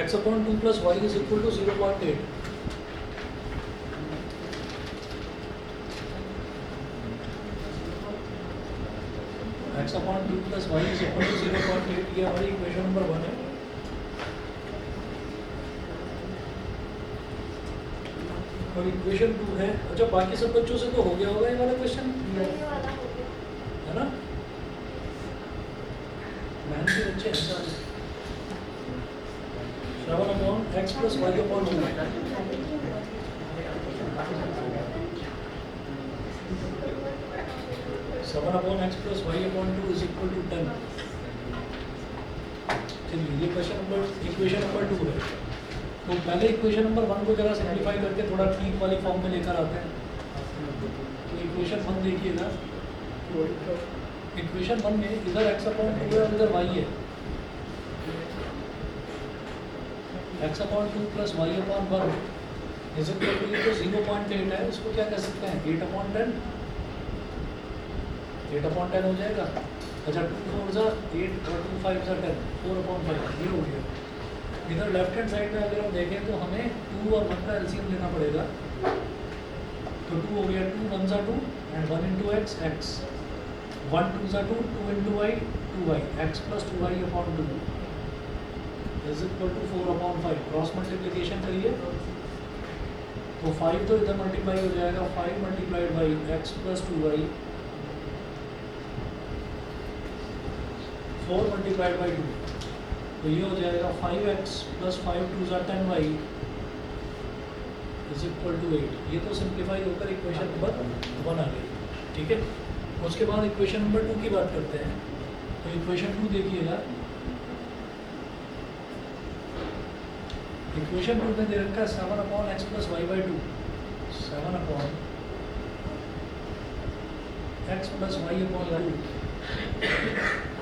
x upon 2 plus y is equal to 0.8. x upon 2 plus y is equal to 0.8, ये हमारी equation number 1 है। और equation 2 है। अच्छा, बाकी सब बच्चों से तो हो गया होगा ये वाला क्वेश्चन, है ना? मैंने के बच्चे हैं। श्रवण upon x plus y upon 2, 7 upon x plus y upon 2 is equal to 10। चलिए, ये इक्वेशन नंबर 2 है। तो पहले इक्वेशन नंबर 1 को जरा सिंप्लीफाई करके थोड़ा ठीक वाली फॉर्म में लेकर आते हैं। तो इक्वेशन 1 देखिएगा, इक्वेशन 1 में इधर x अपॉन 2 है और इधर y है। x upon 2 plus y upon 1 is equal to, ये तो 0.8 है, इसको क्या कह सकते हैं 8 अपॉन 10, 8 अपॉन 10 हो जाएगा। अच्छा, 2 4 जा 8 और 2 5 जा 10, 4 अपॉन 5, ये हो गया। इधर लेफ्ट हैंड साइड में अगर हम देखें तो हमें 2 और 1 का एलसीएम लेना पड़ेगा। तो 2 हो गया, 2 1 जा 2 एंड 1 इंटू एक्स एक्स, 1 2 जा 2, 2 into Y 2y, X plus 2y upon 2 is equal to 4 upon 5। Cross multiplication करिए तो 5 तो इधर मल्टीप्लाई हो जाएगा, 5 multiplied by X plus 2y, 4 multiplied by 2, तो ये हो जाएगा 5x प्लस 5 2 जा 10y इज इक्वल टू 8। ये तो सिंप्लीफाई होकर इक्वेशन नंबर 1 आ गई, ठीक है। उसके बाद इक्वेशन नंबर 2 की बात करते हैं। तो इक्वेशन 2 देखिएगा, इक्वेशन 2 में दे रखा है 7 upon X plus Y by 2, 7 upon X plus Y upon 2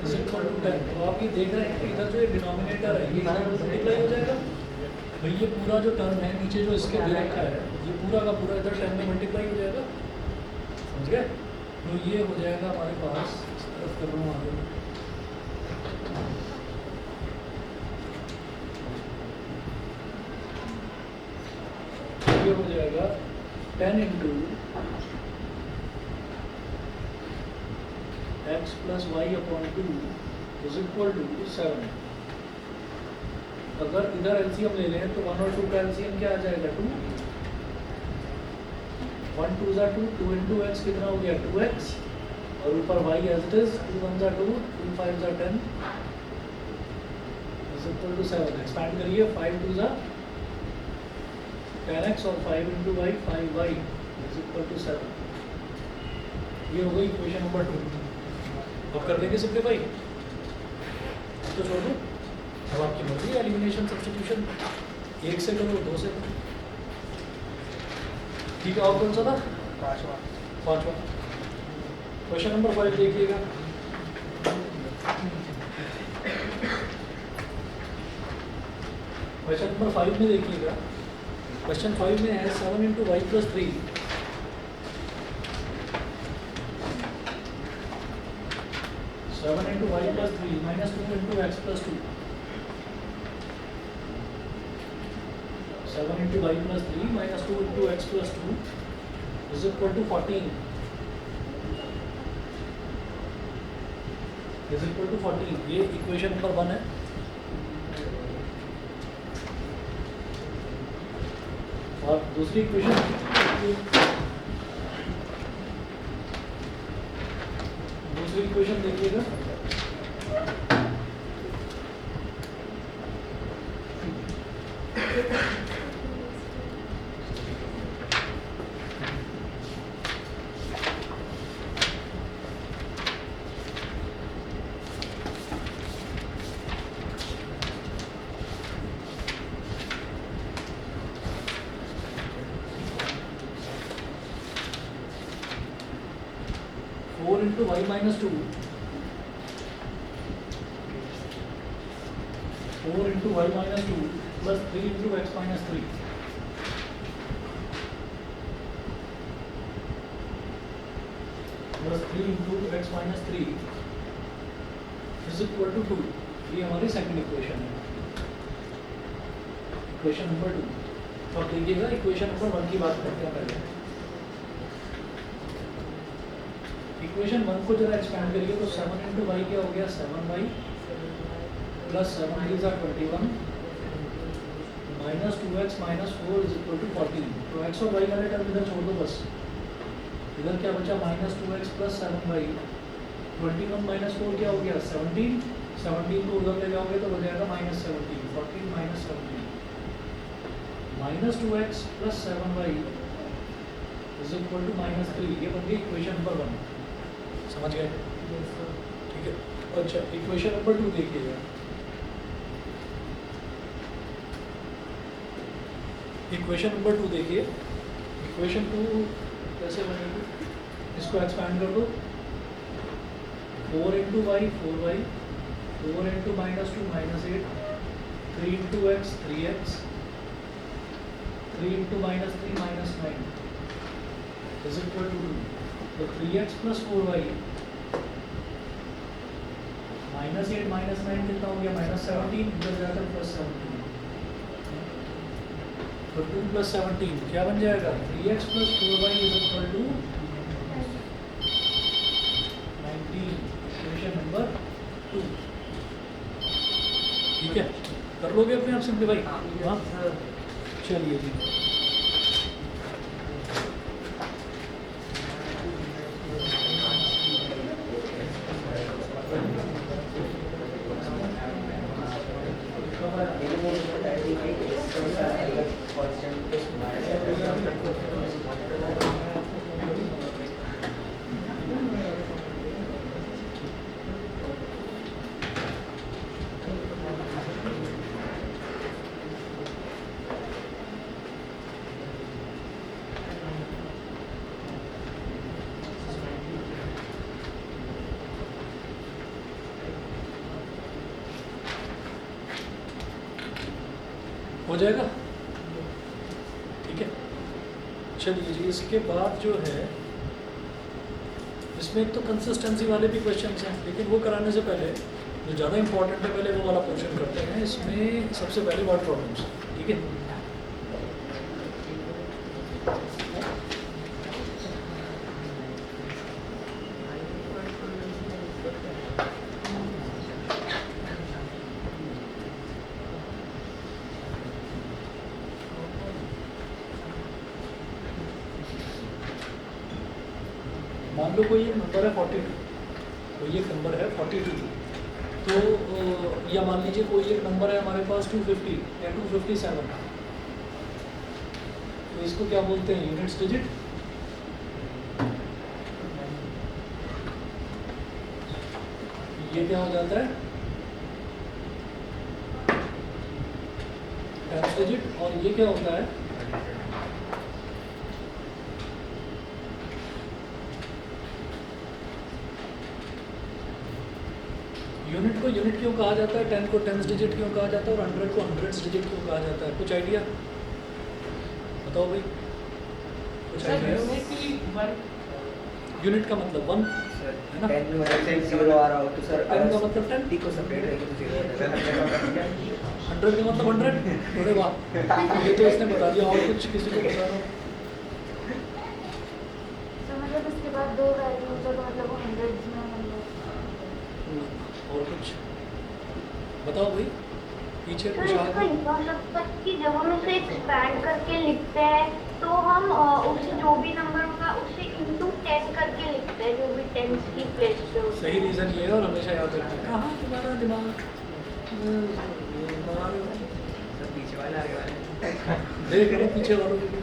is equal to 10। तो आप ये देख रहे हैं कि इधर जो ये डिनोमिनेटर है ये इधर मल्टीप्लाई हो जाएगा। भाई ये पूरा जो टर्म है नीचे जो इसके दे रखा है, ये पूरा का पूरा इधर टर्म में मल्टीप्लाई हो जाएगा, समझ गए? तो ये हो जाएगा हमारे पास, इस तरफ कर रहा हूँ आगे, ये हो जाएगा 10 into x plus Y upon 2 is equal to 7। अगर इधर एलसीएम ले लें तो 1 और 2 का एलसीएम क्या आ जाएगा 2, 1 2 जा 2, 2 इंटू एक्स कितना हो गया 2x, और ऊपर y एज इट इज, 2 1 जा 2, 2 5 जा 10 इज इक्वल टू 7। एक्सपैंड करिए, 5 2 जा 10x और 5 into y 5y is equal to 7। ये हो गई इक्वेशन नंबर 2। अब कर देंगे सिंप्लीफाई, तो छोड़ दो, अब आपकी मर्जी है। एलिमिनेशन सब्स्टिट्यूशन 1 से करो, 2 से करो, ठीक है। और कौन सा था? पाँचवा। क्वेश्चन नंबर 5 देखिएगा, क्वेश्चन नंबर 5 में देखिएगा, क्वेश्चन 5 में है 7 into Y plus 3 7 into Y plus 3 minus 2 into X plus 2, 7 into Y plus 3 minus 2 into X plus 2 is equal to 14 is equal to 14। ये इक्वेशन नंबर 1 है। और दूसरी इक्वेशन, दूसरी इक्वेशन देखिएगा, into Y minus 2, 4 into Y minus 2 plus 3 into X minus 3 plus 3 into X minus 3 is equal to 2। ये हमारी second equation है। Equation number 2। तो अब देखिएगा इक्वेशन नंबर 1 की बात करते हैं पहले। इक्वेशन 1 को जरा एक्सपेंड करिए तो 7 इंटू वाई क्या हो गया 7y प्लस 7 3 ज़ा 21 minus 2x minus 4 is equal to 14। तो x और y वाले टर्म इधर छोड़ दो बस। इधर क्या बचा minus 2x plus 7y 21 minus 4 क्या हो गया 17। 17 को उधर ले जाओगे तो हो जाएगा minus 17। 14 minus 17 minus 2x plus 7y is equal to minus 3। ये बन गई इक्वेशन नंबर 1। समझ गए? ठीक है। अच्छा इक्वेशन नंबर 2 देखिएगा। इक्वेशन नंबर 2 देखिए। इक्वेशन 2 कैसे बनेगी? इसको एक्सपैंड कर दो। 4 into Y 4y 4 into minus 2 minus 8 3 into X 3x 3 into minus 3 minus 9 is equal to 2। तो 3x plus 4y minus 8 minus 9 कितना हो गया माइनस 17। इधर जाकर प्लस 17 तो 2 प्लस 17 क्या बन जाएगा 3x plus 4y is equal to 19। Equation number 2। ठीक है, कर लोगे अपने आप सिंप्लीफाई? हाँ चलिए जी। हो जाएगा? ठीक है, चलिए जी। इसके बाद जो है इसमें एक तो कंसिस्टेंसी वाले भी क्वेश्चंस हैं, लेकिन वो कराने से पहले जो ज़्यादा इंपॉर्टेंट है पहले वो वाला पोर्शन करते हैं। इसमें सबसे पहले वर्ड प्रॉब्लम्स। ठीक है, मान लो कोई एक नंबर है 42, कोई एक नंबर है 42, तो या मान लीजिए कोई एक नंबर है हमारे पास 250 या 257, तो इसको क्या बोलते हैं यूनिट्स डिजिट। ये क्या हो जाता है टेंस डिजिट, और ये क्या होता है यूनिट को यूनिट क्यों कहा जाता है, 10 को टेंस डिजिट क्यों कहा जाता है, और 100 को हंड्रेड्स डिजिट क्यों कहा जाता है? कुछ आइडिया बताओ भाई, कुछ आइडिया? यूनिट का मतलब 1 है ना, 10 आ रहा हो तो सर 10 का मतलब 10, टी को सेपरेट रहेगी तो 0 हो जाएगा। 100 का मतलब 100। अरे वाह, ये तो इसने बता दिया। और कुछ किसी को बता रहा हूँ? तो मतलब उसके बाद 2 वैल्यूज तो मतलब वो हंड्रेड्स में मतलब। और कुछ बताओ भाई, पीछे तो कुछ इसका आगे। मतलब कि जब हम इसे एक्सपैंड करके लिखते हैं तो हम उसे जो भी नंबर होगा उसे इंटू 10 करके लिखते हैं, जो भी टेंस की प्लेस पे होता है। सही रीज़न ये है, और हमेशा याद रखना। कहाँ तुम्हारा दिमाग? सर पीछे वाला आगे वाला देख रहे पीछे वालों को भी।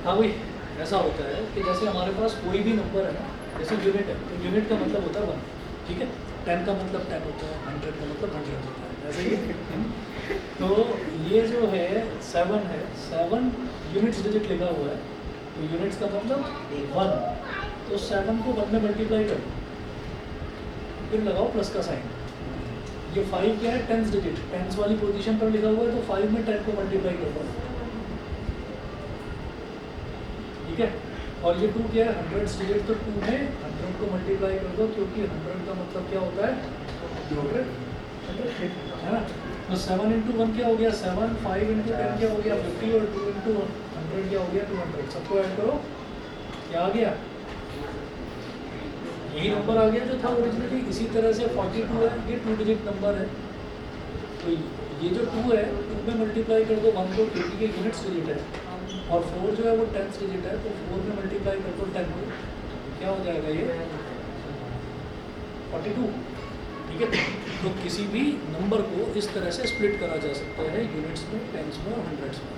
हाँ भाई, ऐसा होता है कि जैसे हमारे पास कोई भी नंबर है ना, जैसे यूनिट है तो यूनिट का मतलब होता है 1, ठीक है। 10 का मतलब 10 होता है, 100 का मतलब 100 होता है, ऐसे ही। तो ये जो है 7 है, 7 यूनिट्स डिजिट लिखा हुआ है, तो यूनिट्स का मतलब 1। तो 7 को 1 में मल्टीप्लाई कर दो, फिर लगाओ प्लस का साइन। ये 5 क्या है टेंस डिजिट, टेंस वाली पोजीशन पर लिखा हुआ है, तो 5 में 10 को मल्टीप्लाई कर दो, ठीक है। और ये 2 क्या है हंड्रेड्स डिजिट, तो 2 में 100 को मल्टीप्लाई कर दो, क्योंकि 100 का मतलब क्या होता है 200। है ना। तो 7 इंटू 1 क्या हो गया 7, 5 इंटू 10 क्या हो गया 50 और 2 इंटू 100 क्या हो गया 200। सबको ऐड करो, क्या आ गया, यही नंबर आ गया जो था ओरिजिनली। इसी तरह से 42 है, ये 2 डिजिट नंबर है, तो ये जो 2 है 2 में मल्टीप्लाई कर दो 1 को, क्योंकि ये यूनिट्स डिजिट है, और 4 जो है वो 10th डिजिट है, तो 4 में मल्टीप्लाई कर दो 10 को, क्या हो जाएगा ये 42। ठीक है, तो किसी भी नंबर को इस तरह से स्प्लिट करा जा सकता है यूनिट्स में, टेंस में और हंड्रेड्स में।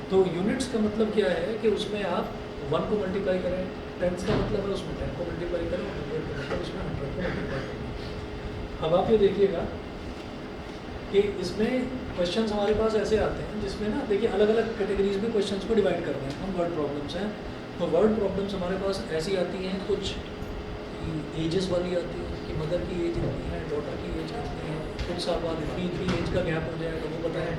तो यूनिट्स का मतलब क्या है कि उसमें आप 1 को मल्टीप्लाई करें, टेंस का मतलब है उसमें 10 को मल्टीप्लाई करें, 100 का मतलब उसमें 100 को मल्टीप्लाई करें। अब आप ये देखिएगा कि इसमें क्वेश्चंस हमारे पास ऐसे आते हैं जिसमें ना देखिए अलग अलग कैटेगरीज में क्वेश्चंस को डिवाइड कर रहे हैं हम। वर्ड प्रॉब्लम्स हैं, तो वर्ड प्रॉब्लम्स हमारे पास ऐसी आती हैं, कुछ एजेस वाली आती है कि मदर की एज इतनी है, डॉटर की एज इतनी है, कुछ साल बाद इतनी एज का गैप हो जाएगा वो बताएं,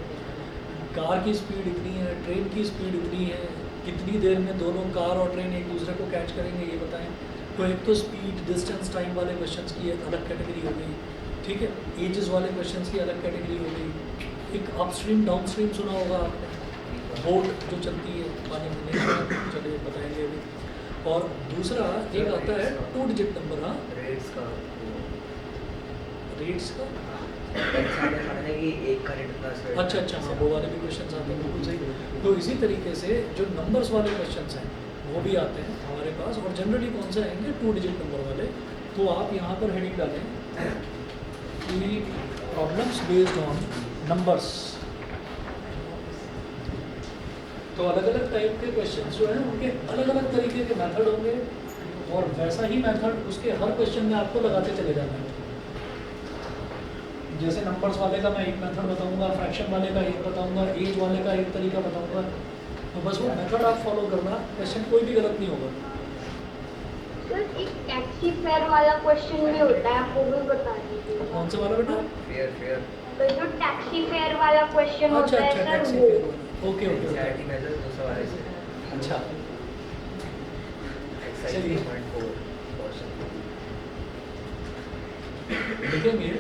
कार की स्पीड इतनी है, ट्रेन की स्पीड इतनी है, कितनी देर में दोनों कार और ट्रेन एक दूसरे को कैच करेंगे ये बताएं। तो एक तो स्पीड डिस्टेंस टाइम वाले क्वेश्चंस की एक अलग कैटेगरी हो गई, ठीक है, एजेस वाले क्वेश्चंस की अलग कैटेगरी हो गई। एक अपस्ट्रीम डाउनस्ट्रीम सुना होगा आपने, बोट जो चलती है पानी में, नहीं चलिए बताएंगे अभी। और दूसरा एक आता है 2 डिजिट नंबर, हाँ रेट्स का कि एक का रेट इतना से अच्छा अच्छा, हाँ वो वाले भी क्वेश्चन आते हैं, बिल्कुल सही। तो इसी तरीके से जो नंबर्स वाले क्वेश्चंस हैं वो भी आते हैं हमारे पास, और जनरली कौन से आएंगे 2 डिजिट नंबर वाले। तो आप यहाँ पर हेडिंग डालें कि प्रॉब्लम्स बेस्ड ऑन नंबर्स। तो अलग अलग टाइप के क्वेश्चंस जो हैं उनके अलग अलग तरीके के मेथड होंगे, और वैसा ही मेथड उसके हर क्वेश्चन में आपको लगाते चले जाना है। जैसे नंबर्स वाले का मैं एक मेथड बताऊंगा, फ्रैक्शन वाले का एक बताऊंगा, एज वाले का एक तरीका बताऊंगा, तो बस वो मेथड आप फॉलो करना, क्वेश्चन कोई भी गलत नहीं होगा। सर एक टैक्सी फेयर वाला क्वेश्चन भी होता है, आपको भी बता दीजिए। कौन सा वाला बेटा? फेयर तो जो टैक्सी फेयर वाला क्वेश्चन अच्छा होता है अच्छा, सर टैक्सी वो। फेयर वाला, ओके ओके ओके, एनसीईआरटी में जो 200 वाले से अच्छा एक्सरसाइज चलिए। 3.4 क्वेश्चन लिखेंगे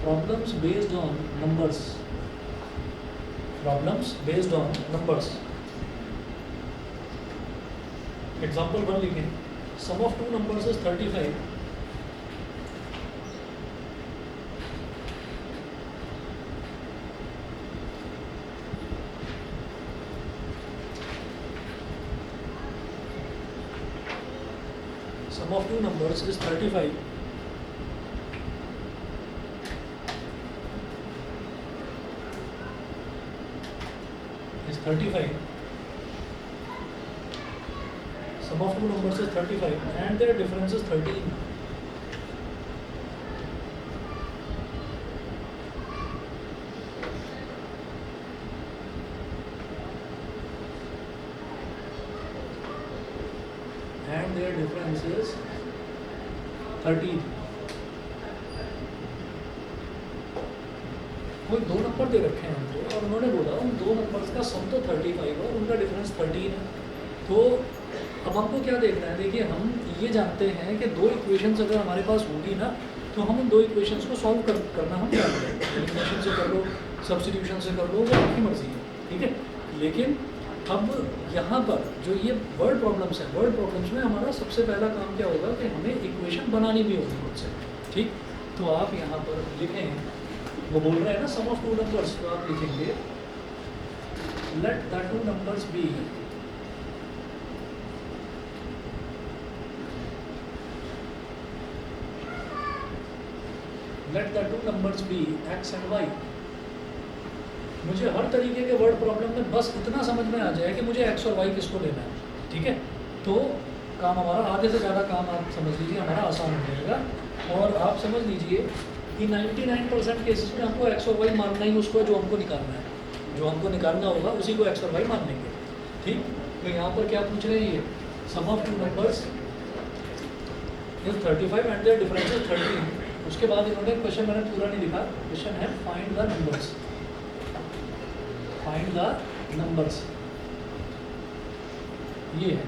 problems based on numbers, problems based on numbers। Example 1 लिखें, sum of 2 numbers is 35, sum of 2 numbers is 35, is 35, sum of 2 numbers is 35 and their difference is 13। and their difference is 13। कोई 2 number दे रखे हैं हमको और उन्होंने बोला उन 2 numbers का सम तो 35 है और उनका डिफरेंस 13 है। तो अब हमको क्या देखना है, देखिए हम ये जानते हैं कि 2 इक्वेशंस अगर हमारे पास होगी ना तो हम उन 2 इक्वेशंस को सॉल्व करना हम जानते हैं, एलिमिनेशन से कर लो, सब्स्टिट्यूशन से कर लो, वो आपकी मर्जी है, ठीक है। लेकिन अब यहाँ पर जो ये वर्ड प्रॉब्लम्स हैं, वर्ड प्रॉब्लम्स में हमारा सबसे पहला काम क्या होगा कि हमें इक्वेशन बनानी भी होगी खुद से, ठीक। तो आप यहाँ पर लिखें, वो बोल रहे हैं ना सम ऑफ 2 नंबर्स, तो आप लिखेंगे let the 2 numbers be let the 2 numbers be x and y। मुझे हर तरीके के वर्ड प्रॉब्लम में बस इतना समझ में आ जाए कि मुझे x और y किसको लेना है, ठीक है। तो काम हमारा आधे से ज़्यादा काम आप समझ लीजिए हमारा आसान हो जाएगा। और आप समझ लीजिए कि 99% केसेस में हमको x और y मानना ही उसको है जो हमको निकालना है, जो हमको निकालना होगा उसी को x और y मान लेंगे, ठीक। तो यहाँ पर क्या पूछ रहे हैं, ये sum of 2 numbers is 35 and their difference is 13। उसके बाद इन्होंने क्वेश्चन, मैंने पूरा नहीं लिखा, क्वेश्चन है find the numbers, find the numbers, ये है।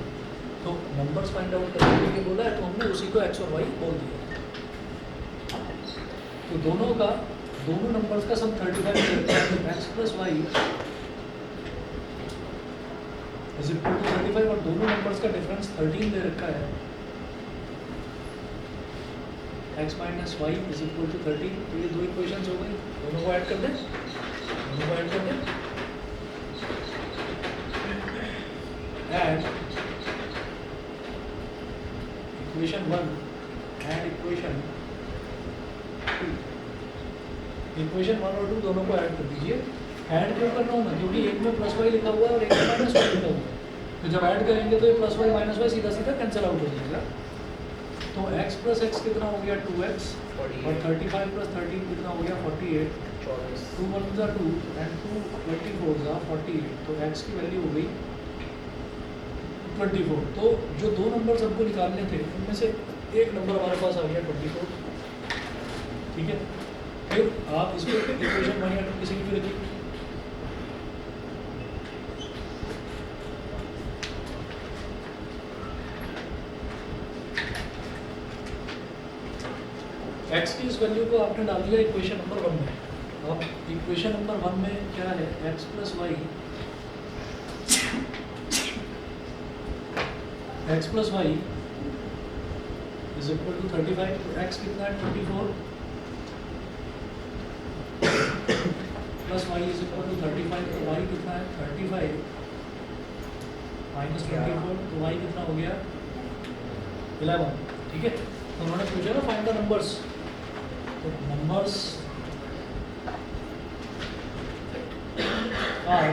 तो नंबर्स फाइंड आउट करने के लिए बोला है, तो हमने उसी को एक्स और वाई बोल दिया। तो दोनों नंबर्स का सम 35 है, तो X plus Y is equal to 35, और दोनों नंबर्स का डिफरेंस 13 दे रखा है। x minus Y is equal to 13, तो ये दो इक्वेशंस हो गई, दोनों को ऐड कर दें, दोनों को ऐड कर दें, and equation 1 and equation 2, equation 1 और 2 दोनों को ऐड कर दीजिए। ऐड क्यों करना होगा, क्योंकि एक में प्लस वाई लिखा हुआ है और एक में माइनस वाई लिखा हुआ है, तो जब ऐड करेंगे तो ये प्लस वाई माइनस वाई सीधा सीधा कैंसिल आउट हो जाएगा। तो x प्लस एक्स कितना हो गया 2x, और 35 प्लस 13 कितना हो गया 48, 2 1 जा 2 एंड 2 24 जा 48, तो x की वैल्यू हो गई 24। तो जो दो नंबर सबको निकालने थे उनमें से एक नंबर हमारे पास आ गया 24, ठीक है। फिर आप इसको इक्वेशन 1 या 2 किसी की भी रखिए, x की इस वैल्यू को आपने डाल दिया इक्वेशन नंबर 1 में। अब इक्वेशन नंबर 1 में क्या है, x plus Y, x plus Y is equal to 35, तो x कितना है 24 plus Y is equal to 35, तो y कितना है 35 माइनस 24, तो y कितना हो गया 11, ठीक है। तो उन्होंने पूछा ना फाइंड द नंबर्स, तो numbers are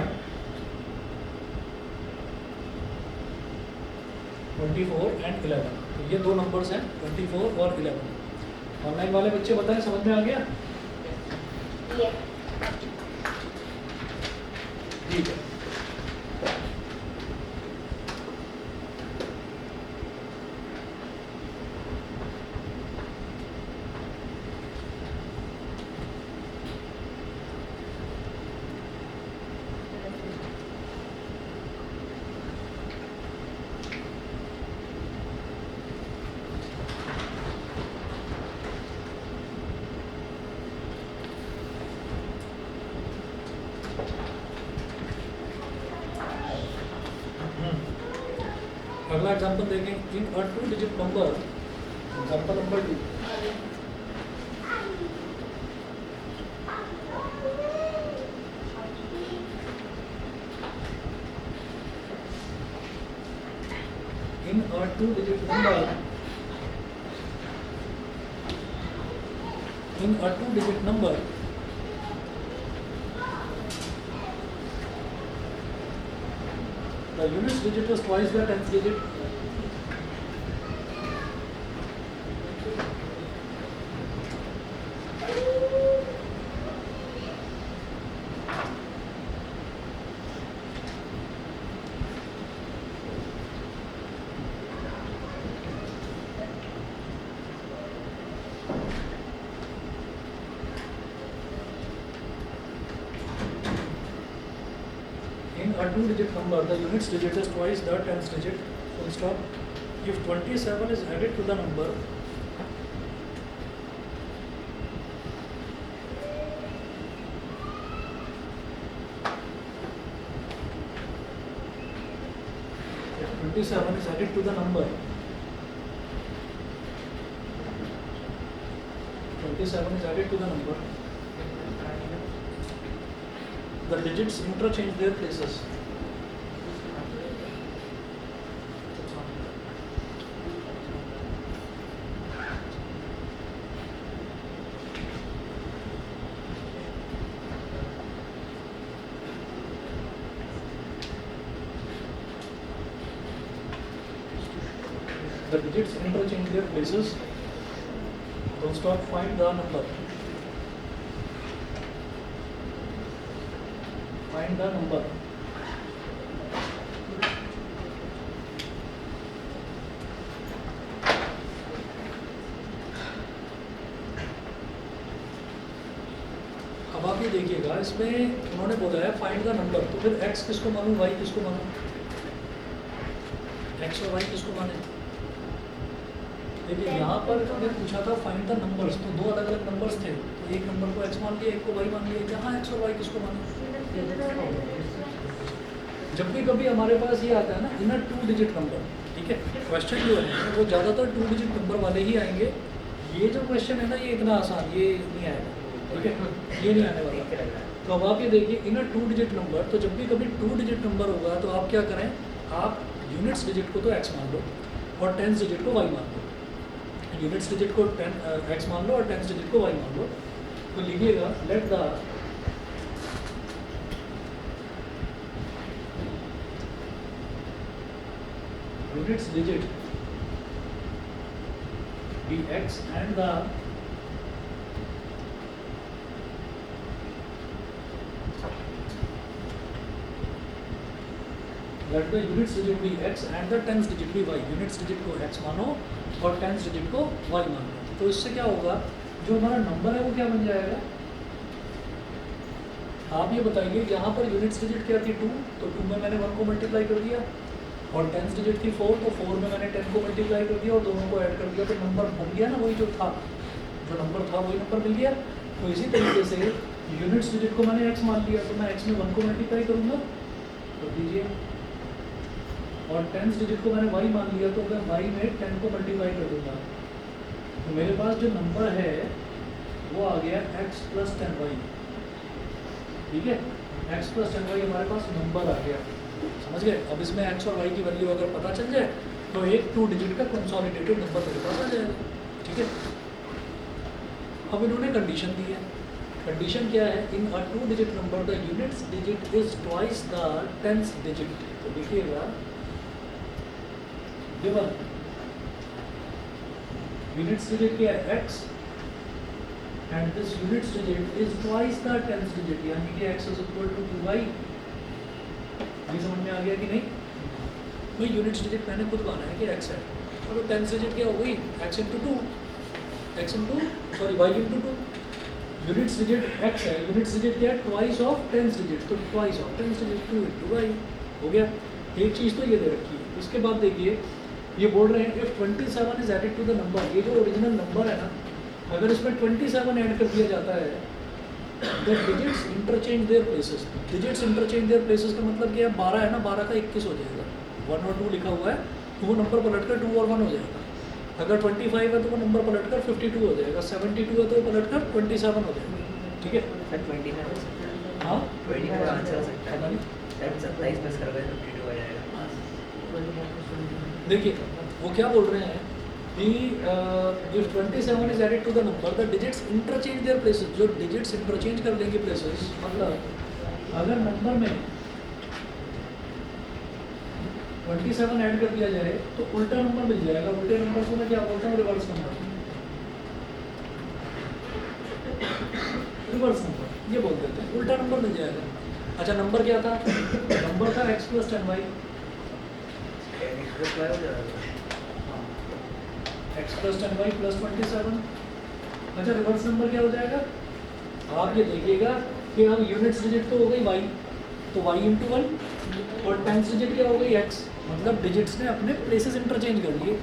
24 and 11, तो ये दो नंबर्स हैं 24 और 11। ऑनलाइन वाले बच्चे बताएं समझ में आ गया? ठीक है। अगला एग्जांपल देखें, इन अ 2 digit number, example number 2, in a 2 digit number, in a 2 digit number the units digit is twice the tenth digit, in a 2-digit number, the units digit is twice the tens digit, full stop. If 27 is added to the number, if 27 is added to the number, 27 is added to the number, the digits interchange their places. The digits interchange their places. Don't stop, find the number. Find the number. अब आप ये देखिएगा, इसमें उन्होंने बोला है find the number, तो फिर x किसको मानूं, y किसको मानूं? x और y किसको माने? देखिए यहाँ पर हमने पूछा था फाइंड द नंबर्स, तो दो अलग अलग नंबर्स थे, तो एक नंबर को x मान लिया, एक को y मान लिया। यहाँ x और y किसको माने? जब भी कभी हमारे पास ये आता है ना इनर 2 डिजिट नंबर, ठीक है, क्वेश्चन जो है वो ज़्यादातर 2 डिजिट नंबर वाले ही आएंगे। ये जो क्वेश्चन है ना ये इतना आसान ये नहीं आएगा, ठीक है, ये नहीं आने वाला। तो अब आप ये देखिए इनर 2 डिजिट नंबर, तो जब भी कभी 2 डिजिट नंबर होगा तो आप क्या करें, आप यूनिट्स डिजिट को तो x मान लो और टेंस डिजिट को y मान लो। यूनिट्स डिजिट को x मान लो और टेंस डिजिट को y मान लो। तो लिखिएगा let the units digit be x and the let the units digit be x and the tens digit be y। units digit को x मानो और tens digit को y मानो। तो इससे क्या होगा, जो हमारा नंबर है वो क्या बन जाएगा, आप ये बताइए। यहाँ पर यूनिट्स डिजिट क्या थी 2, तो 2 में मैंने 1 को मल्टीप्लाई कर दिया, और टेंस डिजिट थी 4, तो 4 में मैंने 10 को मल्टीप्लाई कर दिया और दोनों को ऐड कर दिया, तो नंबर बन गया ना वही जो था, जो नंबर था वही नंबर मिल गया। तो इसी तरीके से यूनिट्स डिजिट को मैंने x मान लिया, तो मैं x में 1 को मल्टीप्लाई करूँगा, तो दीजिए, और टेंस डिजिट को मैंने y मान लिया, तो मैं y में 10 को मल्टीप्लाई कर दूँगा। तो मेरे पास जो नंबर है वो आ गया x + 10y, ठीक है, x + 10y हमारे पास नंबर आ गया, समझ गए। अब इसमें x और y की वैल्यू अगर पता चल जाए तो एक 2 डिजिट का कंसोलिडेटेड नंबर मेरे पास आ जाएगा, ठीक है। अब इन्होंने कंडीशन दी है, कंडीशन क्या है, इन अ 2 digit number the units digit is twice the tens digit. तो देखिएगा गिवन यूनिट्स डिजिट क्या है x and this units digit is twice the tens digit, यानी कि x is equal to 2y। ये समझ में आ गया कि नहीं? तो यूनिट्स डिजिट मैंने खुद माना है कि x है, तो टेंस डिजिट क्या हो गई, x into y into 2। Units digit x है, यूनिट्स डिजिट क्या है, ट्वाइस ऑफ टेंस डिजिट, तो twice of tens digit 2 into y हो गया। एक चीज़ तो ये दे रखी है। उसके बाद देखिए ये बोल रहे हैं if 27 is added to the number, ये जो ओरिजिनल नंबर है ना, अगर इसमें 27 ऐड कर दिया जाता है तो digits interchange their places. Digits interchange their places का मतलब क्या है, 12 है ना, 12 का 21 हो जाएगा, 1 और 2 लिखा हुआ है, तो वो नंबर पलट कर 2 और 1 हो जाएगा। अगर 25 है तो वो नंबर पलट कर 52 हो जाएगा, 72 है तो वो पलट कर 27 हो जाएगा, ठीक है। सर 20 में हो सकता है, हाँ 20 में आंसर हो सकता है, सर 27 प्लस करोगे 52 हो जाएगा। देखिए वो क्या बोल रहे हैं कि if 27 is added to the number the digits interchange their places. जो डिजिट्स इंटरचेंज कर लेंगे प्लेसेस, मतलब अगर नंबर में 27 ऐड कर दिया जाए तो उल्टा नंबर मिल जाएगा। उल्टे नंबर को मैं क्या बोलता हूँ, रिवर्स नंबर, रिवर्स नंबर ये बोल देते हैं, उल्टा नंबर मिल जाएगा। अच्छा नंबर क्या था, नंबर था x + 10y, x + 10y + 27। अच्छा रिवर्स नंबर क्या हो जाएगा, आप ये देखिएगा कि अब यूनिट्स डिजिट तो हो गई y, तो y इंटू 1, और टेंस डिजिट क्या हो गई x, मतलब डिजिट्स ने अपने प्लेसेस इंटरचेंज कर लिए।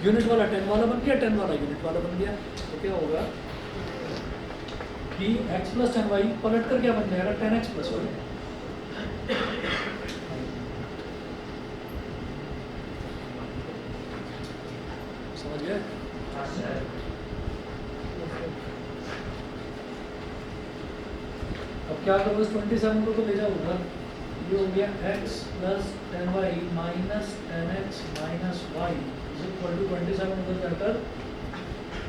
यूनिट वाला 10 वाला बन गया, 10 वाला यूनिट वाला बन गया। तो क्या होगा कि x + 10y पलट कर क्या बन जाएगा, 10x + y। समझ गए? अब क्या करो, इस 27 को तो ले जाओ उधर, ये हो गया x + 10y - 10x - y equal to 27 उधर जाकर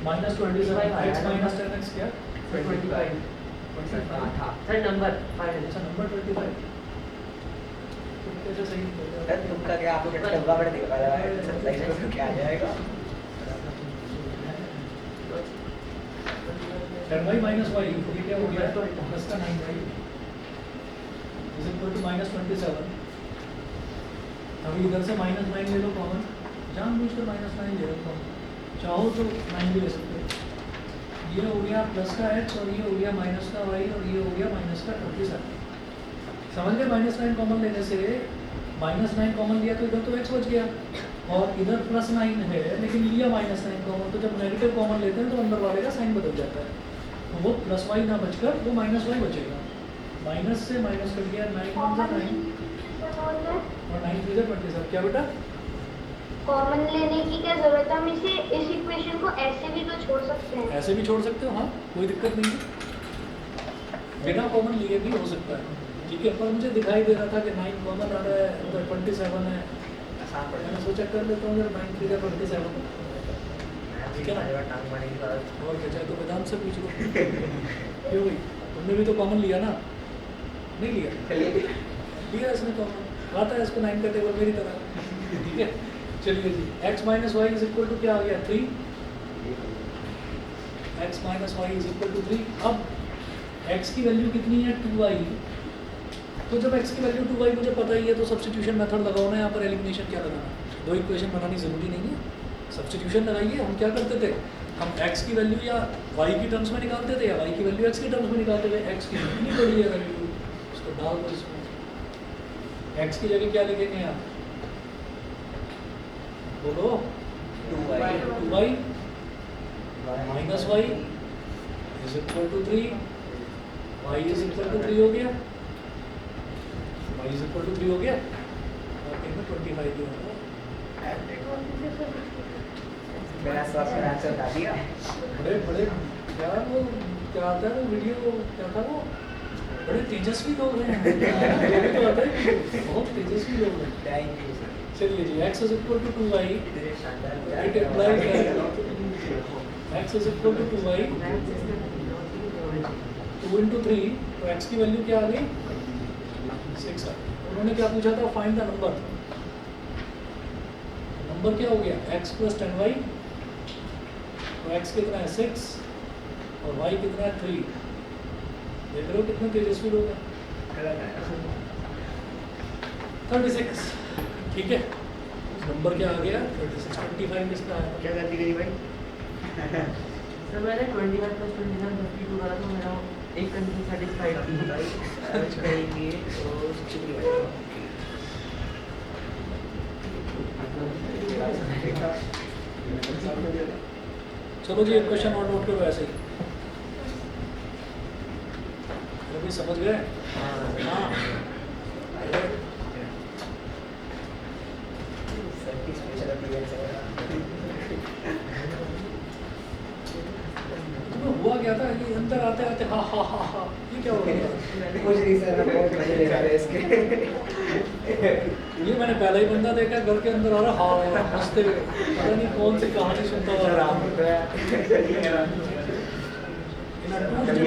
-27 x - 10x क्या 25 सर नंबर 5। अच्छा नंबर 25 तो कैसे सही हो सर जाएगा? तुमका क्या आपको डब्बा बड़ा दिखा रहा है, 27 को क्या आ जाएगा। 10y - y ये क्या हो गया, तो प्लस का 9y इज इक्वल टू -27। अभी इधर से -9 ले लो कॉमन, जानबूझकर -9 ले लो कॉमन, चाहो तो 9 भी ले सकते हो। ये हो गया प्लस का x और ये हो गया माइनस का y और ये हो गया माइनस का 27। समझ गए? -9 कॉमन लेने से -9 कॉमन लिया तो इधर तो x बच गया और इधर +9 है लेकिन लिया -9 कॉमन, तो जब नेगेटिव कॉमन लेते हैं तो अंदर वाले का साइन बदल जाता है, तो वो +y ना बचकर वो -y बचेगा। माइनस से माइनस कट गया, 9 1 9 और 9 3 27। क्या बेटा? कॉमन लेने की क्या जरूरत है? हम इसे इस इक्वेशन को ऐसे भी तो छोड़ सकते हैं। ऐसे भी छोड़ सकते हो, हाँ कोई दिक्कत नहीं है, बिना कॉमन लिए भी हो सकता है, ठीक है। पर मुझे दिखाई दे रहा था कि 9 कॉमन आ रहा है, उधर 27 है, आसान पड़ मैंने सोचा कर लेता हूँ, 9 3 27, ठीक है ना। टांग मारने के बाद और क्या चाहे तो वेदांत से पूछ लो। क्यों भाई, तुमने भी तो कॉमन लिया ना? नहीं लिया? लिया इसने कॉमन, आता है इसको 9 का टेबल मेरी तरह, ठीक है। चलिए जी, x minus Y is equal to क्या आ गया 3, x minus Y is equal to 3। अब x की वैल्यू कितनी है 2y, तो जब x की वैल्यू 2y मुझे पता ही है तो सब्स्टिट्यूशन मेथड लगाओ ना, यहाँ पर एलिमिनेशन क्या लगाना, दो इक्वेशन बनानी ज़रूरी नहीं है, सब्स्टिट्यूशन लगाइए। हम क्या करते थे, हम x की वैल्यू या y की टर्म्स में निकालते थे या y की वैल्यू x की टर्म्स में निकालते थे। x की कितनी बड़ी है वैल्यू, उसको डाल दो इसमें, x की जगह क्या लिखेंगे यहाँ, बोलो 2y minus y is equal to 3, y is equal to 3 हो गया, y इज इक्वल टू 3 हो गया, और इनमें 25 भी होगा। मेरा सबसे आंसर बता दिया। बड़े बड़े क्या वो क्या आता है वो वीडियो क्या था वो, बड़े तेजस्वी लोग हैं। ये भी तो आता है कि बहुत तेजस्वी लोग हैं। Thank you sir. चलिए जी, x is equal to 2y, इतने शानदार it implies that x is equal to 2y 2 into 3, तो x की वैल्यू क्या आ गई 6 आ गई। उन्होंने क्या पूछा था, फाइंड द नंबर, नंबर क्या हो गया x प्लस 10y, तो x कितना है 6 और y कितना है 3। देख रहे हो कितने तेजस्वी लोग हैं। 36, ठीक है, नंबर क्या आ गया 36। 25 किसका आया? क्या गलती करी भाई? सर मैंने 21 + 29 32 करा तो मेरा एक कंडीशन सेटिस्फाइड थी। भाई सर्च करेंगे तो शुक्रिया। चलो जी, एक क्वेश्चन और नोट करो ऐसे ही, अभी समझ गए? हाँ, सर की स्पेशल अपीयरेंस है। तुम्हें हुआ क्या था कि अंदर आते आते हा हा हा हा, ये क्या हो रहा है? कुछ नहीं सर, मैं बहुत मजे ले रहा है इसके। ये मैंने पहला ही बंदा देखा घर के अंदर आ रहा हाँ हंसते हुए, पता नहीं कौन सी कहानी सुनता हुआ रहा।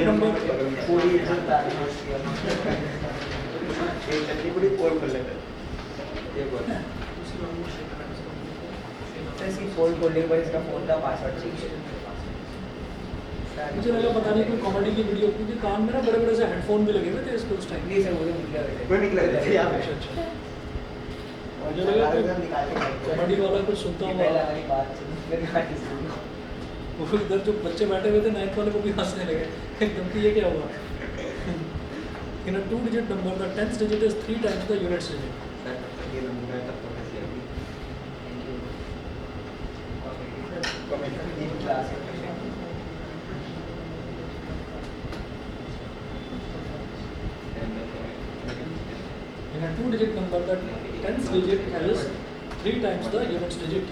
नंबर पूरी पूरी पोल खोल लेते ये बोल ऐसी पोल खोलने के बाद इसका फोन का पासवर्ड चाहिए। मुझे लगा पता नहीं कोई कॉमेडी की वीडियो, क्योंकि कान में ना बड़े बड़े से हेडफोन भी लगे हुए थे इसको उस टाइम। नहीं सर, मुझे निकला बेटे। कोई निकला बेटे, आप अच्छा अच्छा, मुझे लगा कॉमेडी वाला कुछ सुनता हुआ, पहला वाली बात सुन। वो इधर जो बच्चे बैठे हुए थे 9th वाले को भी हंसने लगे एकदम कि ये क्या हुआ। In a 2-digit number, the 10th digit is 3 times the units digit. Sir ये नंबर तक तो कैसे अभी कमेंट क्लास में In a 2-digit number, the 10th digit is 3 times the units digit.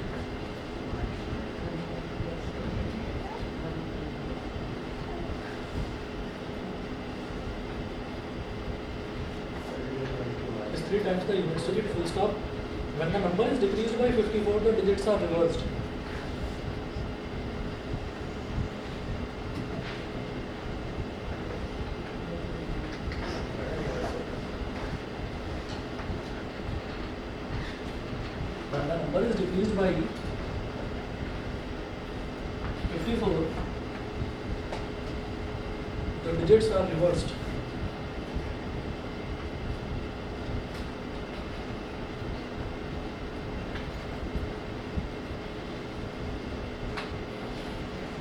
Is 3 times the units digit, full stop. When the number is decreased by 54, the digits are reversed. When the number is decreased by 54, the digits are reversed.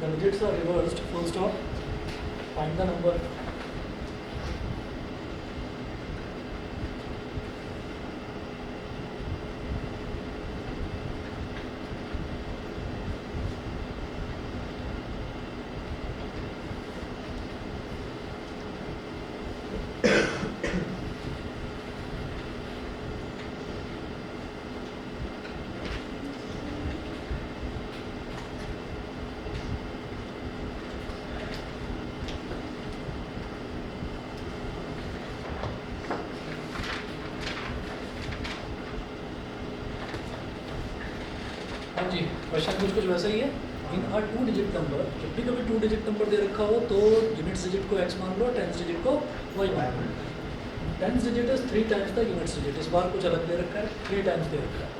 The digits are reversed, full stop. Find the number. हाँ जी, question कुछ वैसा ही है। इन अ 2 digit number, जब भी कभी 2 digit number दे रखा हो तो यूनिट्स डिजिट को x मान लो, टेंस डिजिट को y मान लो। Tens digit is 3 times the units digit. इस बार कुछ अलग दे रखा है, 3 टाइम्स दे रखा है।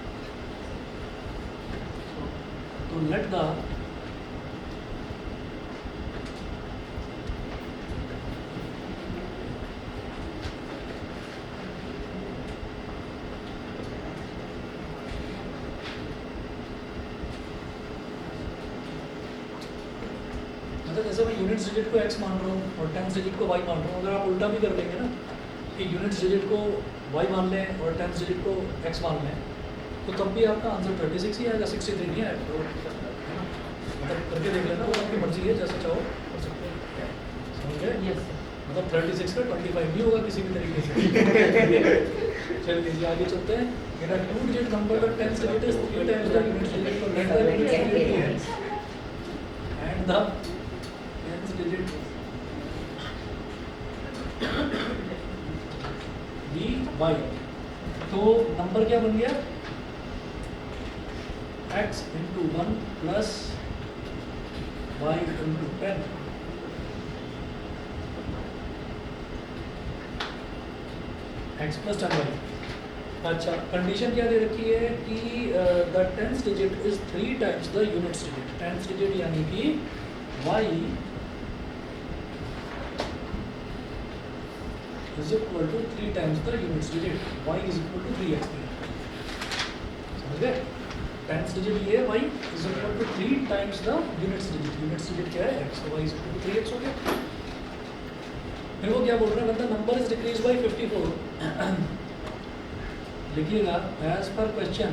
तो लेट द जैसे मैं यूनिट्स डिजिट को x मान रहा हूँ और टेंस डिजिट को y मान रहा हूँ, अगर आप उल्टा भी कर लेंगे ना कि यूनिट्स डिजिट को y मान लें और टेंस डिजिट को x मान लें, तो तब भी आपका आंसर 36 ही आएगा, 63 नहीं आएगा। मतलब करके देख लेना, वो आपकी मर्जी है, जैसा चाहो कर सकते हैं। समझ गए? यस मतलब 36 का 25 नहीं होगा किसी भी तरीके से। चलिए जी आगे चलते हैं। मेरा 2 डिजिट नंबर का tens digit is 3 times the units digit, तो let the units digit and the tens digit be y. तो नंबर क्या बन गया? x into 1 plus y into 10। x plus 10 y. अच्छा, कंडीशन क्या दे रखी है कि the tens digit is 3 times the units digit. Tens digit यानी कि y is equal to 3 times the units digit, y is equal to 3x। समझ गए? टेंस डिजिट ये y is equal to 3 times the units digit। units digit क्या है? x, तो y is equal to 3x हो गया। फिर वो क्या बोल रहे हैं? मतलब नंबर इज डिक्रीज बाय 54। लिखिएगा एज पर question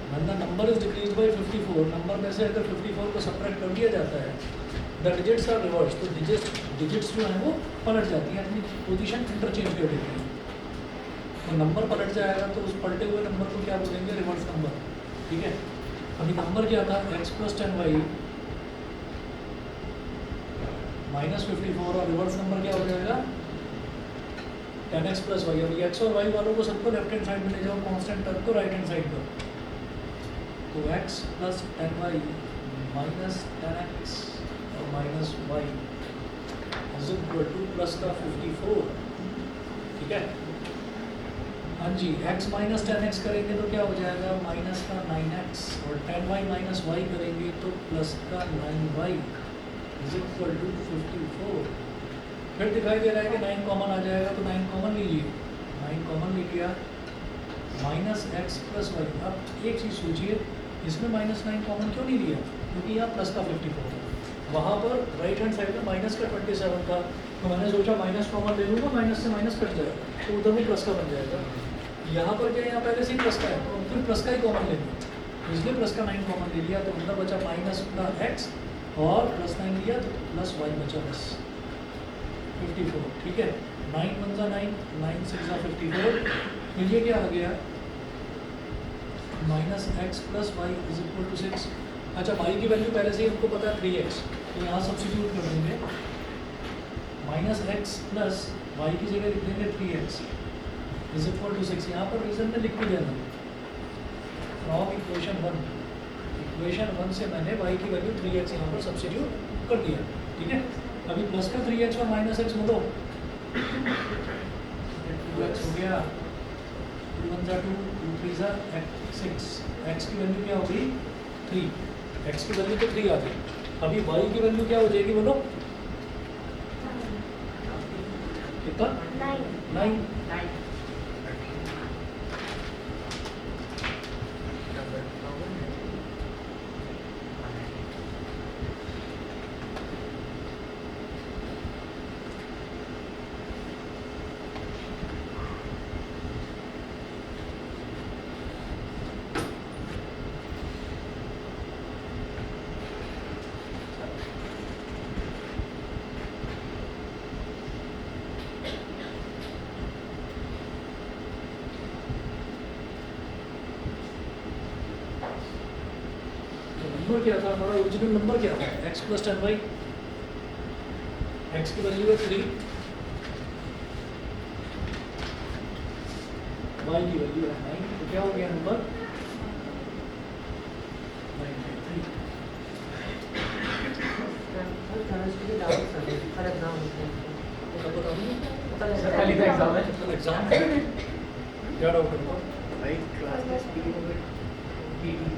when the number is decreased by 54, number में से अगर 54 को सब्ट्रैक्ट कर दिया जाता है, द डिजिट्स आर रिवर्स, तो डिजिट्स जो है वो पलट जाती है, अपनी पोजीशन इंटरचेंज कर देती है। तो नंबर पलट जाएगा तो उस पलटे हुए नंबर को क्या बोलेंगे? Reverse number. ठीक है, अभी नंबर क्या था? x प्लस 10y माइनस 54, और रिवर्स नंबर क्या हो जाएगा? 10x plus y. अभी x और y वालों को सबको लेफ्ट हैंड साइड में ले जाओ, कांस्टेंट टर्म को राइट हैंड साइड पर। तो x plus 10y minus 10x और minus Y is equal to plus का 54। ठीक है, हाँ जी, x माइनस 10x करेंगे तो क्या हो जाएगा? माइनस का 9x, और 10y माइनस वाई करेंगे तो प्लस का 9y इज इक्वल टू 54। फिर दिखाई दे रहा है कि 9 कॉमन आ जाएगा, तो 9 कॉमन लीजिए। 9 कॉमन ले लिया, माइनस एक्स प्लस वाई। अब एक चीज़ सोचिए, इसमें माइनस 9 कॉमन क्यों नहीं लिया? क्योंकि यहाँ प्लस का 54 है, वहाँ पर राइट हैंड साइड में माइनस का 27 था, तो मैंने सोचा माइनस कॉमन ले लूँगा, माइनस से माइनस कट जाएगा, तो उधर भी प्लस का बन जाएगा। यहाँ पर क्या, यहाँ पहले से ही प्लस का है, तो फिर प्लस का ही कॉमन ले लिया, तो इसलिए प्लस का 9 कॉमन ले लिया, तो मतलब बचा माइनस का एक्स और प्लस 9 लिया तो प्लस वाई बचा, बस 54। ठीक है, 9 1 जा 9, 9 6 जा 54। तो ये क्या आ गया? Minus x plus Y is equal to 6। अच्छा, वाई की वैल्यू पहले से ही हमको पता है 3x, तो यहाँ सब्स्टिट्यूट कर देंगे। माइनस एक्स प्लस वाई की जगह लिख देंगे 3x इज इक्वल टू 6। यहाँ पर रीजन में लिख भी देना, फ्रॉम इक्वेशन 1। इक्वेशन 1 से मैंने y की वैल्यू 3x यहाँ पर सब्स्टिट्यूट कर दिया। ठीक है, अभी प्लस का 3x और माइनस एक्स मोड़ो, 2x हो गया, 2 1 जा 2, 2 3 जा 6। x की वैल्यू क्या होगी? 3। x की वैल्यू तो 3 आ गई। अभी y की वैल्यू क्या हो जाएगी बोलो? कितना? 9। नंबर क्या था हमारा, ओरिजिनल नंबर क्या था, x प्लस 10y, x की वैल्यू है 3, y की वैल्यू है 9, तो क्या हो गया नंबर 9/3। केमिस्ट्री के डाउट सर हर एग्जाम होते हैं तब बता दूँ सर कल ही का एग्जाम है। एग्जाम क्या डाउट है बताओ। भाई class test P PT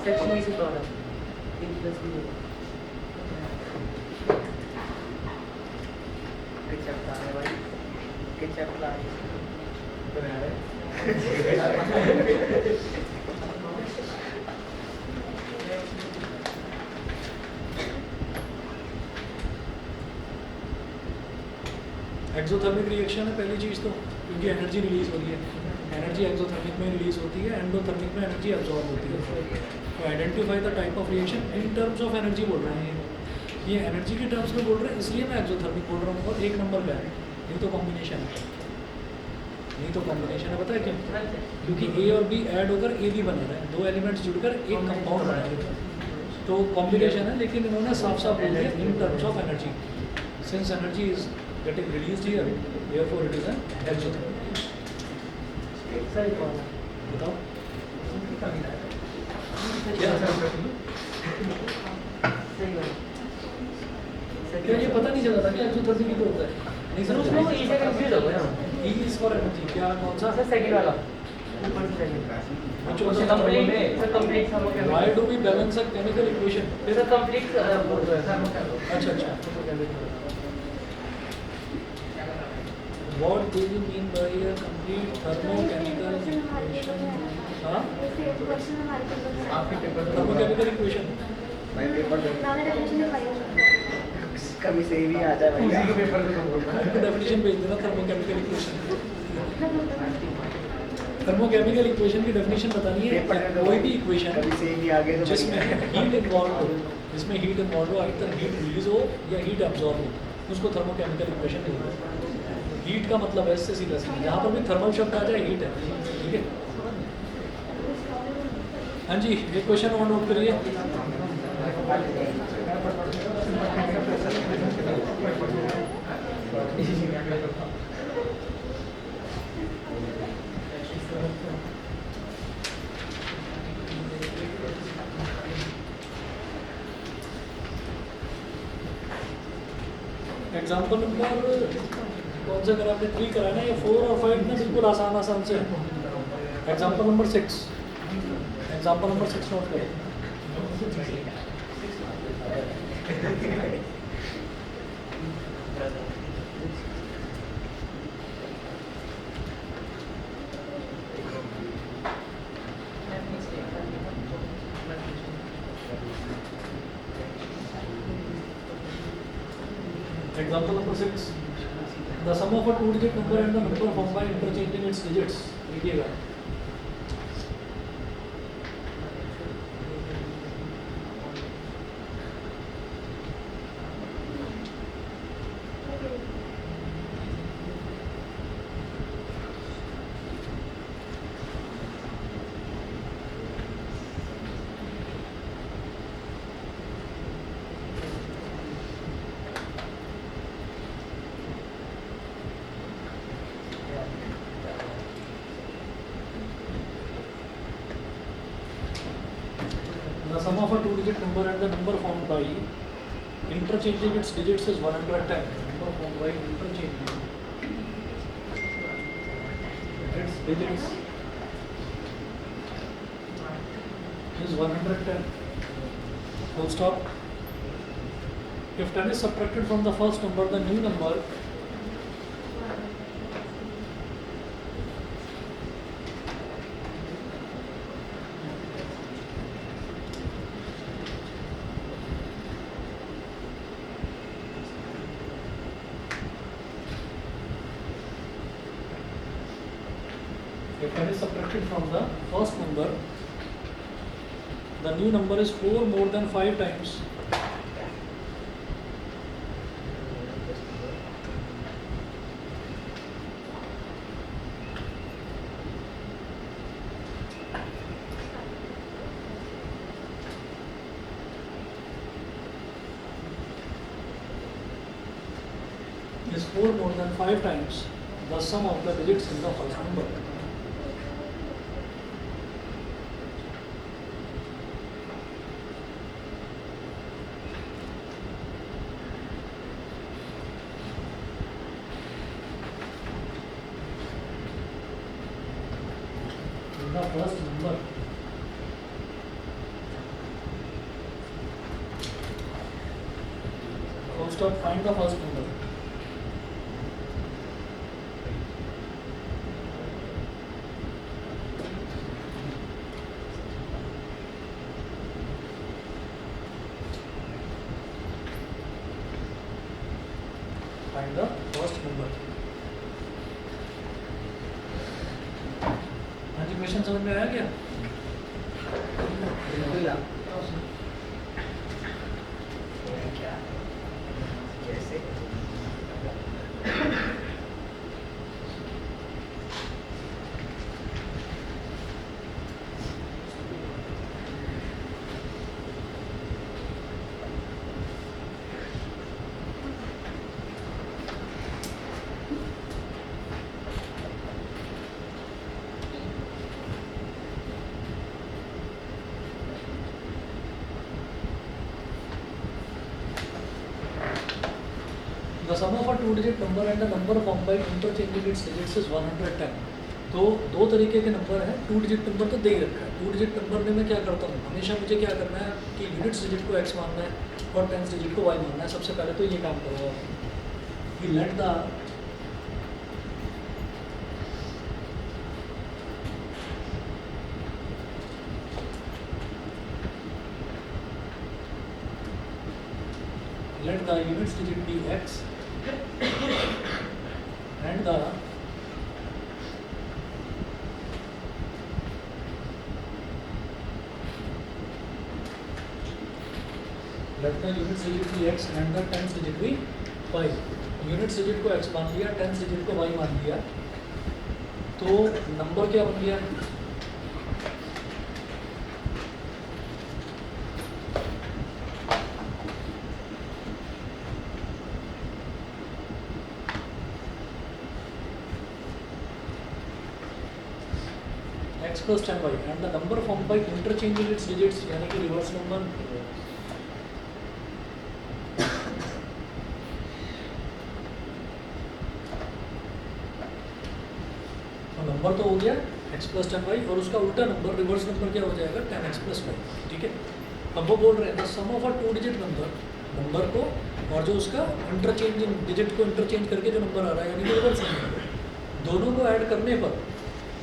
section is product a plus b के चैप्टर है भाई, के चैप्टर है। तो यार एक्सोथर्मिक रिएक्शन है पहली चीज़ तो, क्योंकि एनर्जी रिलीज हो रही है, एनर्जी एक्सोथर्मिक में रिलीज होती है, एंडोथर्मिक में एनर्जी एब्जॉर्ब होती है। तो identify the type of reaction in terms of energy बोल रहे हैं, ये एनर्जी के टर्म्स में बोल रहे हैं, इसलिए मैं एक्सोथर्मिक बोल रहा हूँ। और एक नंबर का है, नहीं तो कॉम्बिनेशन है, नहीं तो कॉम्बिनेशन है, पता है क्यों? क्योंकि ए और बी ऐड होकर ए बी बना रहे हैं, दो एलिमेंट्स जुड़कर एक कंपाउंड बना रहे हैं, तो कॉम्बिनेशन है। लेकिन इन्होंने साफ साफ बोल दिया in terms of energy, since energy is getting released here, therefore it is an exothermic। सही कौन है बताओ क्या क्या सही है क्या ये पता नहीं चला था कि एक्सोथर्मिक ही तो होता है, नहीं सर उसमें वो समझ ई से कंफ्यूज हो गया ई इज फॉर एनर्जी, क्या कौन सा सर सेकंड वाला ऊपर से second which was sir the complete thermal? Sir complete thermochemical Why do we balance a chemical equation? Sir complete बोल रहा है थर्मोकेमिकल अच्छा what do you mean by a complete thermochemical equation? हाँ आपके paper thermochemical equation भाई paper दे definition कभी से भी आ जाए भाई उसी के पेपर में आपको डेफिनेशन भेज देना thermochemical equation। thermochemical equation की डेफिनेशन बतानी है, कोई भी इक्वेशन कभी से भी आगे तो जिसमें हीट इन्वॉल्व हो, जिसमें हीट इन्वॉल्व हो, either हीट रिलीज हो या हीट एब्जॉर्ब हो, उसको थर्मोकेमिकल इक्वेशन नहीं है। हीट का मतलब है इससे सीधा सीधा, जहाँ पर भी थर्मल शब्द आ जाए हीट है, ठीक है। हाँ जी, एक क्वेश्चन और नोट करिए। एग्जाम्पल नंबर कौन सा करा आपने, 3 कराना है या 4 और 5 में बिल्कुल आसान आसान से। Example number 6, example number 6 note करें। Example number 6. The sum of a 2-digit number and the number formed by interchanging its digits. लिखिएगा। The sum of a 2-digit number and the number formed by interchanging its digits is 110. Number formed by interchanging its digits is 110. Full stop. If 10 is subtracted from the first number, the new number if 10 is subtracted from the first number, the new number is 4 more than 5 times 4 more than 5 times the sum of the digits in the first number. In the first number, first up, find the first number. Find the first number. हाँ जी, question समझ में आया क्या? बिल्कुल आप क्या कैसे The sum of a 2-digit number and the number formed by interchanging its digits is 110. तो दो तरीके के नंबर हैं. 2 डिजिट नंबर तो दे ही रखा है. 2 डिजिट नंबर में मैं क्या करता हूँ, हमेशा मुझे क्या करना है कि यूनिट्स डिजिट को x मानना है और टेंस डिजिट को y मानना है. सबसे पहले तो ये काम करो कि let the units digit be x and the units digit be x and the tens digit be y. Units digit को x मान लिया, टेंस डिजिट को y मान लिया, तो नंबर क्या बन गया? x plus 10y and the number formed by interchanging its digits, यानी कि रिवर्स नंबर. तो नंबर तो हो गया x plus 10y और उसका उल्टा नंबर रिवर्स नंबर क्या हो जाएगा 10x plus y. ठीक है. अब वो बोल रहे हैं the sum of a 2 digit number को और जो उसका इंटरचेंजिंग डिजिट को इंटरचेंज करके जो नंबर आ रहा है यानी कि रिवर्स नंबर, दोनों को ऐड करने पर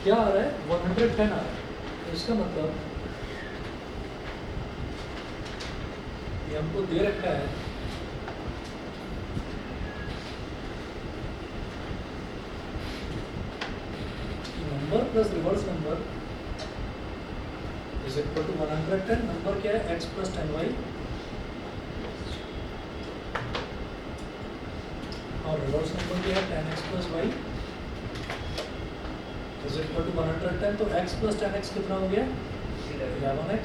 क्या आ रहा है 110 आ रहा है. तो इसका मतलब ये हमको दे रखा है कि number plus reverse number is equal to 110. Number क्या है x plus 10y और रिवर्स नंबर क्या है 10x plus y is equal to 110. तो x plus 10x कितना हो गया 11x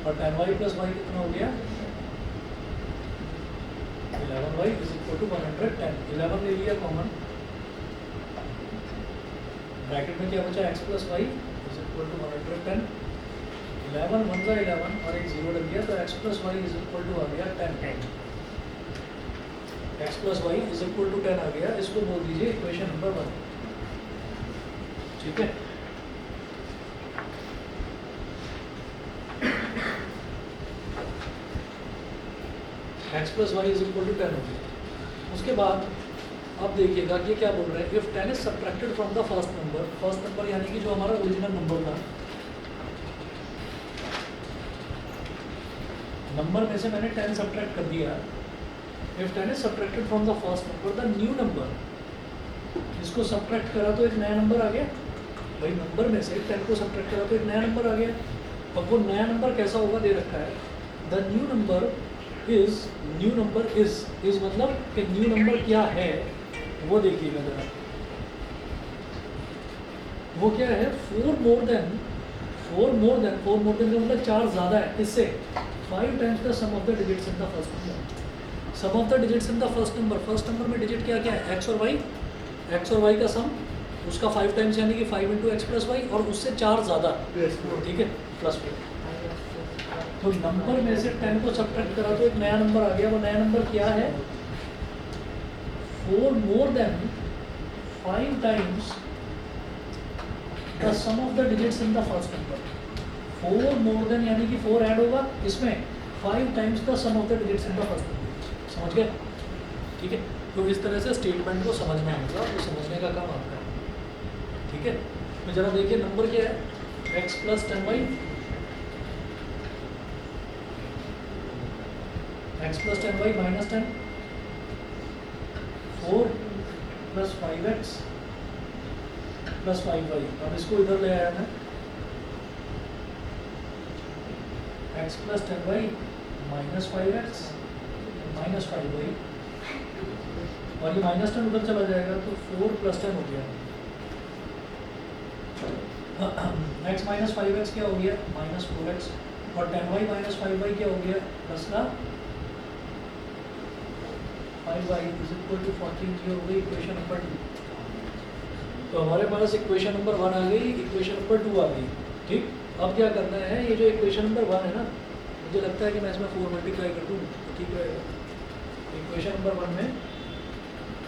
और 10y plus y कितना हो गया 11y इज इक्वल टू 110. 11 ले लिया कॉमन, ब्रैकेट में क्या बचा x plus y is equal to 110. 11 1 जा 11 और एक जीरो लग गया तो x plus y is equal to आ गया 10. x plus y is equal to 10 आ गया. इसको बोल दीजिए इक्वेशन नंबर 1. ठीक है. x plus y is equal to 10 हो गया. उसके बाद अब देखिएगा कि क्या बोल रहे हैं. If 10 is subtracted from the first number यानी कि जो हमारा ओरिजिनल नंबर था, नंबर में से मैंने 10 सब्ट्रैक्ट कर दिया. If 10 is subtracted from the first number the new number, इसको सब्ट्रैक्ट करा तो एक नया नंबर आ गया. भाई नंबर में से 10 को सब्ट्रैक्ट करा तो एक नया नंबर आ गया. अब वो नया नंबर कैसा होगा दे रखा है. द न्यू नंबर इज मतलब कि न्यू नंबर क्या है वो देखिएगा जरा. वो क्या है 4 मोर देन का मतलब 4 ज़्यादा है. किससे 5 times the sum of the digits in the first number. Sum of the digits in the first number में डिजिट क्या क्या है, एक्स और वाई का सम, उसका 5 टाइम्स यानी कि 5 इंटू एक्स प्लस वाई, और उससे 4 ज़्यादा, ठीक है, प्लस 4। तो नंबर में से 10 को सब्ट्रैक्ट करा तो एक नया नंबर आ गया। वो नया नंबर क्या है, 4 more than 5 times the sum of the digits in the first number. 4 more than यानी कि 4 ऐड होगा इसमें 5 times the sum of the digits in the first number. समझ गए, ठीक है। तो इस तरह से स्टेटमेंट को समझना होगा, तो समझने का काम आपका है, ठीक है। तो जरा देखिए नंबर क्या है, x plus 10y, x plus 10y minus 10, 4 plus 5x plus 5y। अब इसको इधर ले आया मैं, x plus 10y minus 5x minus 5y, और ये माइनस 10 उधर चला जाएगा तो 4 प्लस 10 हो गया। x माइनस 5x क्या हो गया, माइनस 4x, और 10y माइनस 5y क्या हो गया, प्लस का 5y इज इक्वल टू 14। ये हो गई इक्वेशन नंबर 2। तो हमारे पास इक्वेशन नंबर 1 आ गई, इक्वेशन नंबर 2 आ गई, ठीक। अब क्या करना है, ये जो इक्वेशन नंबर 1 है ना, मुझे लगता है कि मैं इसमें 4 मल्टीप्लाई कर दूँ तो ठीक रहेगा। इक्वेशन नंबर 1 में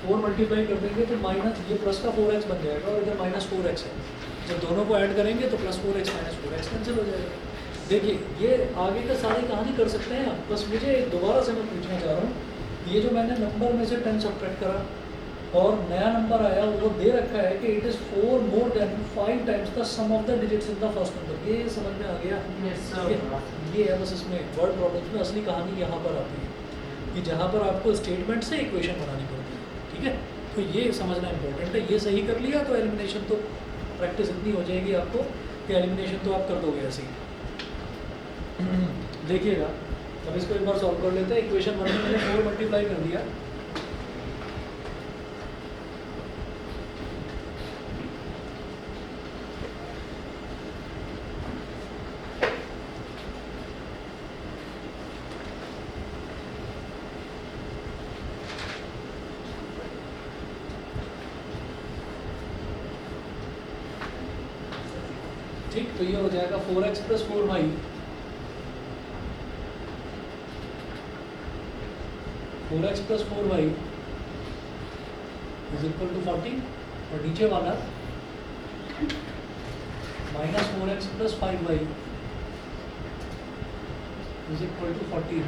4 मल्टीप्लाई कर देंगे तो माइनस, ये प्लस का 4x बन जाएगा, और इधर माइनस 4x है। जब दोनों को ऐड करेंगे तो plus 4x minus 4x cancel हो जाएगा। देखिए ये आगे का सारी कहानी कर सकते हैं आप, बस मुझे दोबारा से मैं पूछना चाह रहा हूँ, ये जो मैंने नंबर में से 10 सब्ट्रैक्ट करा और नया नंबर आया, वो दे रखा है कि it is 4 more than 5 times the sum of the digits in the first number. ये समझ में आ गया, ये है बस इसमें वर्ड प्रॉब्लम्स में असली कहानी यहाँ पर आती है कि जहाँ पर आपको स्टेटमेंट से इक्वेशन बनानी पड़ती है, ठीक है। तो ये समझना इंपॉर्टेंट है। ये सही कर लिया तो एलिमिनेशन तो प्रैक्टिस इतनी हो जाएगी आपको कि एलिमिनेशन तो आप कर दोगे ऐसे ही। देखिएगा, अब इसको एक बार सॉल्व कर लेते हैं। इक्वेशन 1 में मैंने 4 मल्टीप्लाई कर दिया, ठीक। तो ये हो जाएगा 4x plus 4y, 4x plus 4y is equal to 40, और नीचे वाला minus 4x plus 5y is equal to 14।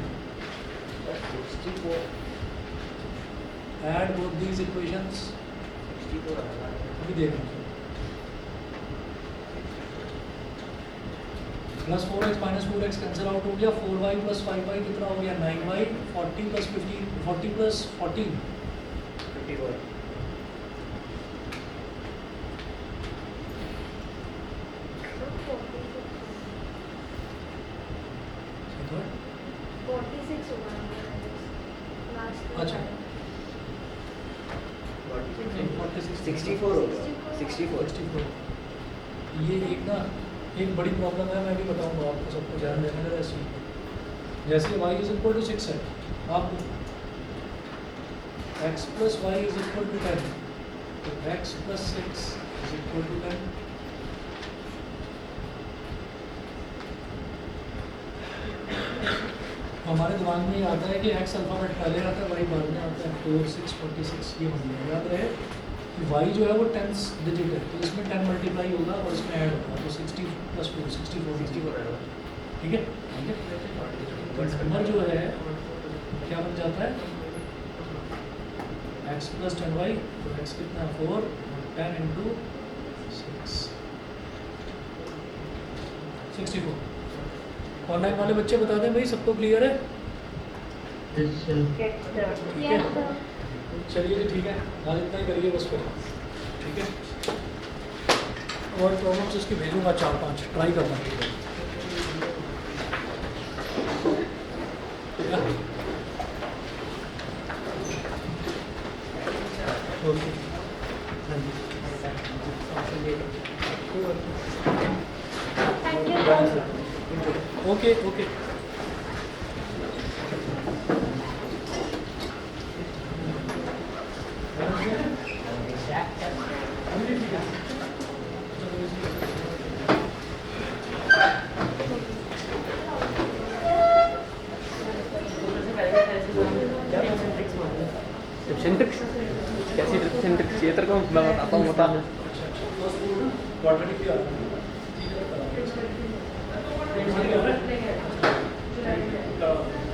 Add both these equations, अभी देखेंगे। Plus 4x minus 4x cancel out हो गया, 4y प्लस 5y कितना हो गया, 9y, 40 प्लस 15, 40 प्लस 14 51। अच्छा 64 होगा, 64। 64। ये एक ना एक बड़ी प्रॉब्लम है, मैं भी बताऊंगा आपको, सबको ध्यान देना है इस चीज़ पर। जैसे y इज इक्वल टू 6 है, आप x plus Y is equal to 10, तो x plus 6 is equal to 10। हमारे दिमाग में ये आता है कि x अल्फ़ाबेट पहले आता है, y बाद में आता है। 4 6 46 ये बन गया। याद रहे कि y जो है वो 10th डिजिट है, तो इसमें 10 मल्टीप्लाई होगा और इसमें ऐड होगा, तो 60 प्लस 4 64 आएगा। ठीक है। नंबर जो है क्या बन जाता है, x प्लस 10y, तो x कितना 4, 10 इंटू 6 64। ऑनलाइन वाले बच्चे बता दें भाई, सबको क्लियर है? ठीक है, चलिए जी, ठीक है, आज इतना ही करिए बस फिर, ठीक है। और प्रॉब्लम्स इसकी भेजूंगा 4-5, ट्राई करना। Okay okay. अभी भी ठीक है। चलो इसलिए सेंट्रिक्स कैसी सेंट्रिक्स चाहिए तेरे को मैं बताता हूँ बता क्वाड्रेटिक भी आता है ठीक है